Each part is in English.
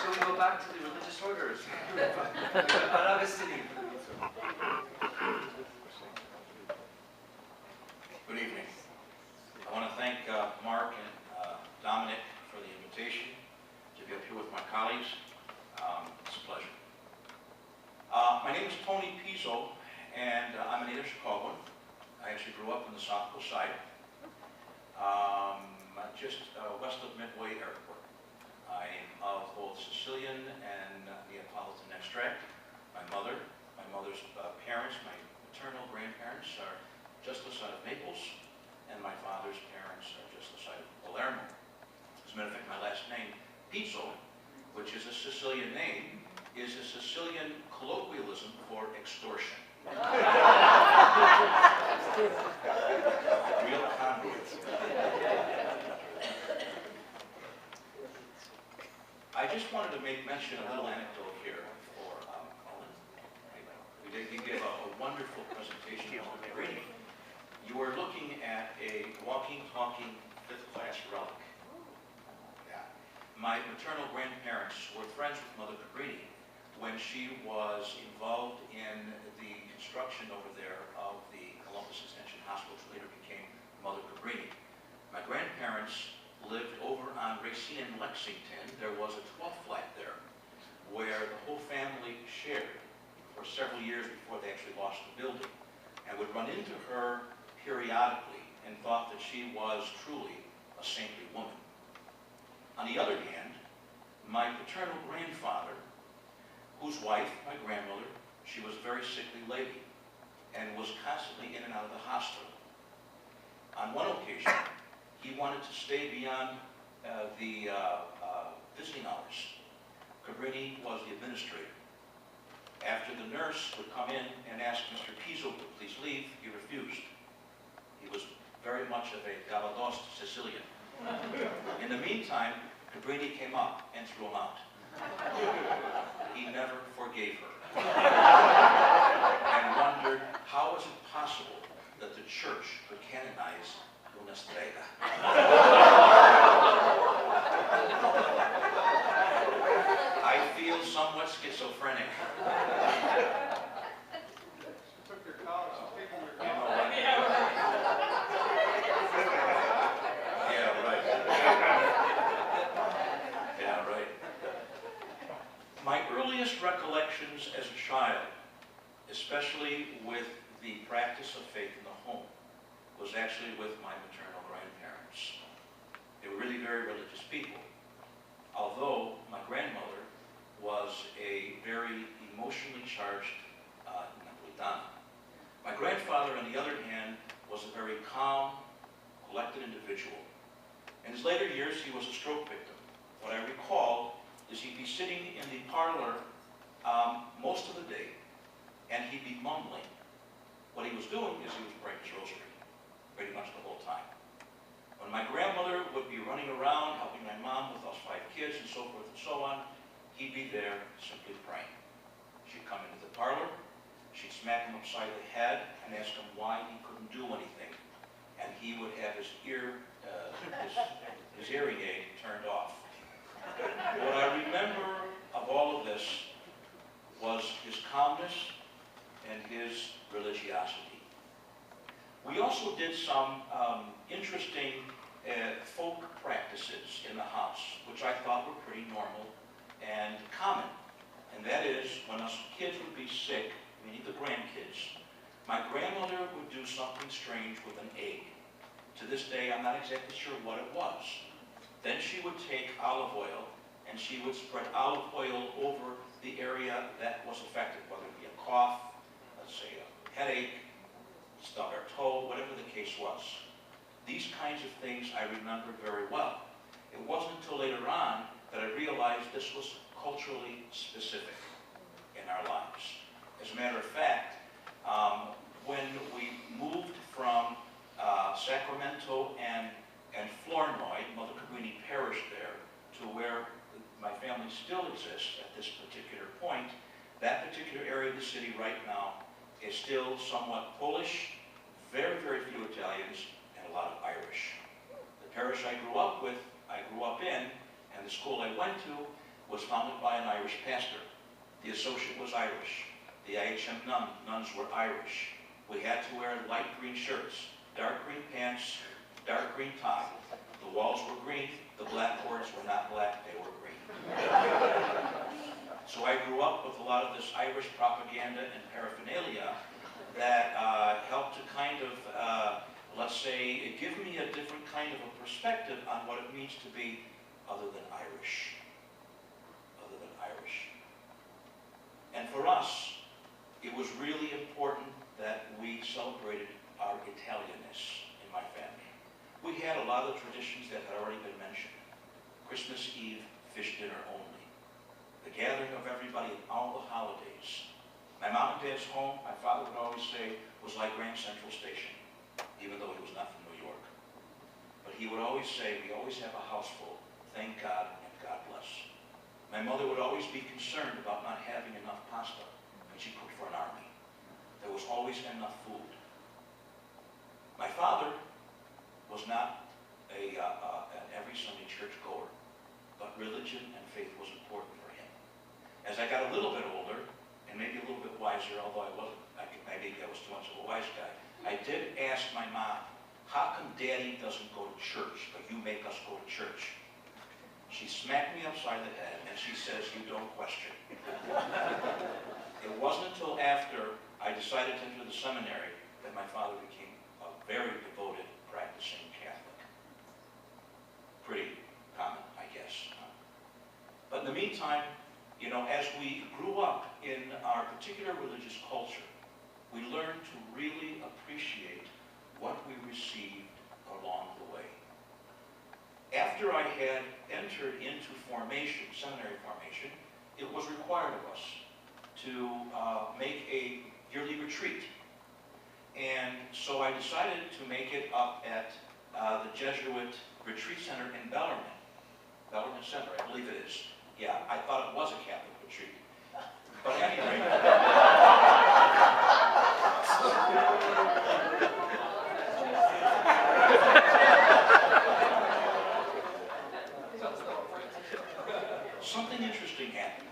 So we go back to the religious orders. Good evening. I want to thank Mark and Dominic for the invitation to be up here with my colleagues. It's a pleasure. My name is Tony Pizzo, and I'm a native Chicagoan. I actually grew up on the South Coast side, just west of Midway Airport. I am of both Sicilian and Neapolitan extract. My mother's parents, my maternal grandparents are just outside of Naples, and my father's parents are just outside of Palermo. As a matter of fact, my last name, Pizzo, which is a Sicilian name, is a Sicilian colloquialism for extortion. Real conduit. I just wanted to mention a little anecdote here for Colin. He gave a wonderful presentation on Cabrini. You are looking at a walking, talking, fifth-class relic. Yeah. My maternal grandparents were friends with Mother Cabrini when she was involved in the construction over there of the Columbus Extension Hospital, which later became Mother Cabrini. My grandparents lived over on Racine and Lexington. There was a 12th flat there where the whole family shared for several years before they actually lost the building, and would run into her periodically and thought that she was truly a saintly woman. On the other hand, my paternal grandfather, whose wife, my grandmother, she was a very sickly lady and was constantly in and out of the hospital. On one occasion, he wanted to stay beyond the visiting hours. Cabrini was the administrator. After the nurse would come in and ask Mr. Pizzo to please leave, he refused. He was very much of a Galados Sicilian. In the meantime, Cabrini came up and threw him out. He never forgave her. And wondered, how is it possible that the church could canonize una strega? I feel somewhat schizophrenic. Took your college and taken your You know college. what? Yeah, right. Yeah, right. My earliest recollections as a child, especially with the practice of faith in the home, was actually with my maternal grandparents. They were really very religious people, although my grandmother was a very emotionally charged Napolitana. My grandfather, on the other hand, was a very calm, collected individual. In his later years, he was a stroke victim. What I recall is he'd be sitting in the parlor most of the day, and he'd be mumbling. What he was doing is he was praying his rosary, pretty much the whole time. When my grandmother would be running around, helping my mom with us 5 kids and so forth and so on, he'd be there simply praying. She'd come into the parlor, she'd smack him upside the head and ask him why he couldn't do anything. And he would have his hearing aid turned off. What I remember of all of this was his calmness and his religiosity. We also did some interesting folk practices in the house, which I thought were pretty normal and common. And that is, when us kids would be sick, meaning the grandkids, my grandmother would do something strange with an egg. To this day, I'm not exactly sure what it was. Then she would take olive oil, and she would spread olive oil over the area that was affected, whether it be a cough, let's say a headache, stub our toe, whatever the case was. These kinds of things I remember very well. It wasn't until later on that I realized this was culturally specific in our lives. As a matter of fact, when we moved from Sacramento and Flournoy, Mother Cabrini Parish there, to where my family still exists at this particular point, that particular area of the city right now is still somewhat Polish, very, very few Italians, and a lot of Irish. The parish I grew up in, and the school I went to, was founded by an Irish pastor. The associate was Irish. The IHM nuns were Irish. We had to wear light green shirts, dark green pants, dark green tie. The walls were green. The blackboards were not black, they were green. So I grew up with a lot of this Irish propaganda and paraphernalia that helped to kind of, let's say, give me a different kind of a perspective on what it means to be other than Irish. Other than Irish. And for us, it was really important that we celebrated our Italianness in my family. We had a lot of traditions that had already been mentioned. Christmas Eve, fish dinner only. The gathering of everybody at all the holidays. My mom and dad's home, my father would always say, was like Grand Central Station, even though he was not from New York. But he would always say, we always have a house full, thank God and God bless. My mother would always be concerned about not having enough pasta when she cooked for an army. There was always enough food. My father was not an every Sunday church goer, but religion and faith was important for him. As I got a little bit older, and maybe a little bit wiser, although maybe I was too much of a wise guy, I did ask my mom, how come Daddy doesn't go to church, but you make us go to church? She smacked me upside the head, and she says, you don't question. It wasn't until after I decided to enter the seminary that my father became a very devoted, practicing Catholic. Pretty common, I guess. But in the meantime, you know, as we grew up in our particular religious culture, we learned to really appreciate what we received along the way. After I had entered into formation, seminary formation, it was required of us to make a yearly retreat. And so I decided to make it up at the Jesuit Retreat Center in Bellarmine. Bellarmine Center, I believe it is. Yeah, I thought it was a Catholic retreat. But anyway. Something interesting happened.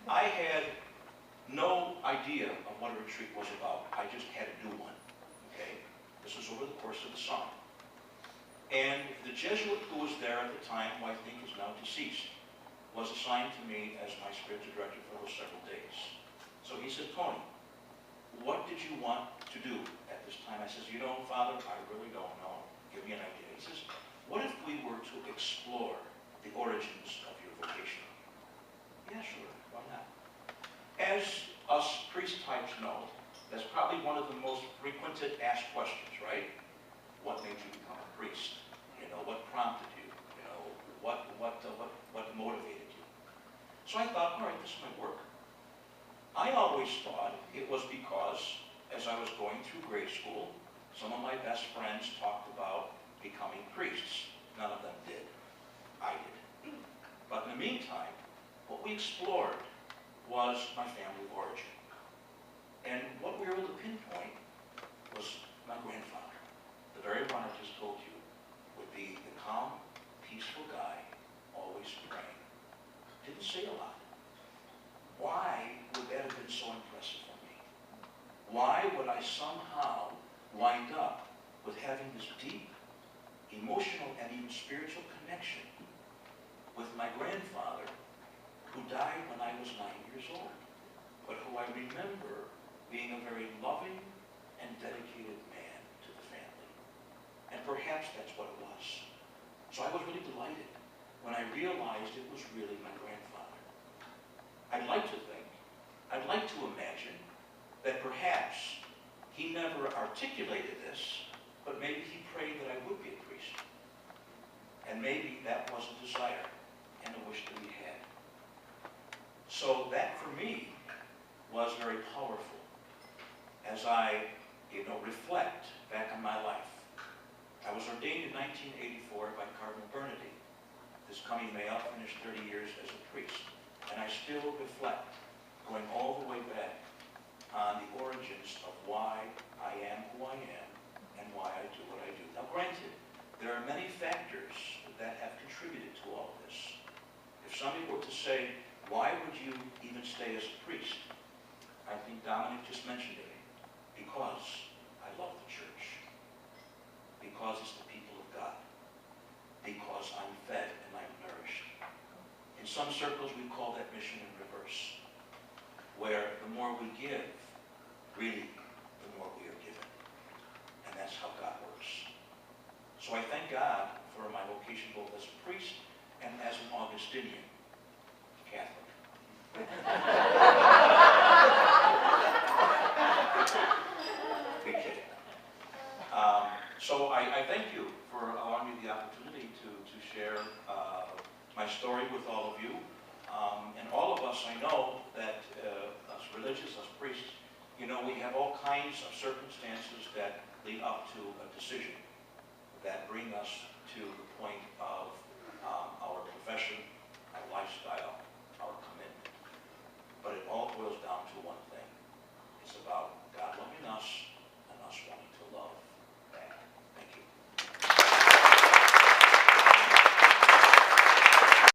I had no idea of what a retreat was about. I just had to do one. Okay? This was over the course of the summer. And the Jesuit who was there at the time, who I think is now deceased, was assigned to me as my spiritual director for those several days. So he said, Tony, what did you want to do at this time? I says, you know, Father, I really don't know. Give me an idea. He says, what if we were to explore the origins of your vocation? Yeah, sure, why not? As us priest types know, that's probably one of the most frequented asked questions, right? What made you become a priest? You know, what prompted you? You know, what motivated you? So I thought, all right, this might work. I always thought it was because, as I was going through grade school, some of my best friends talked about becoming priests. None of them did. I did. But in the meantime, what we explored was my family of origin. And what we were able to pinpoint was my grandfather. The very one I just told you would be the calm, peaceful guy, always praying. Didn't say a lot. Why would that have been so impressive for me? Why would I somehow wind up with having this deep, emotional, and even spiritual connection with my grandfather, who died when I was 9 years old, but who I remember being a very loving and dedicated man to the family. And perhaps that's what it was. So I was really delighted when I realized it was really my grandfather. I'd like to think, I'd like to imagine that perhaps he never articulated this, but maybe he prayed that I would be a priest. And maybe that was a desire and a wish that he had. So that for me was very powerful as I, reflect back on my life. I was ordained in 1984 by Cardinal Bernardi. This coming May, I'll finish 30 years as a priest. And I still reflect, going all the way back on the origins of why I am who I am and why I do what I do. Now granted, there are many factors that have contributed to all this. If somebody were to say, why would you even stay as a priest? I think Dominic just mentioned it. Because I love the church. Because it's the people of God. Because I'm fed and I'm nourished. In some circles we call that mission in reverse, where the more we give, really, the more we are given. And that's how God works. So I thank God for my vocation both as a priest and as an Augustinian Catholic. Big kidding. So I thank you for allowing me the opportunity to share my story with all of you. And all of us, I know that us religious, us priests, you know, we have all kinds of circumstances that lead up to a decision that bring us to the point of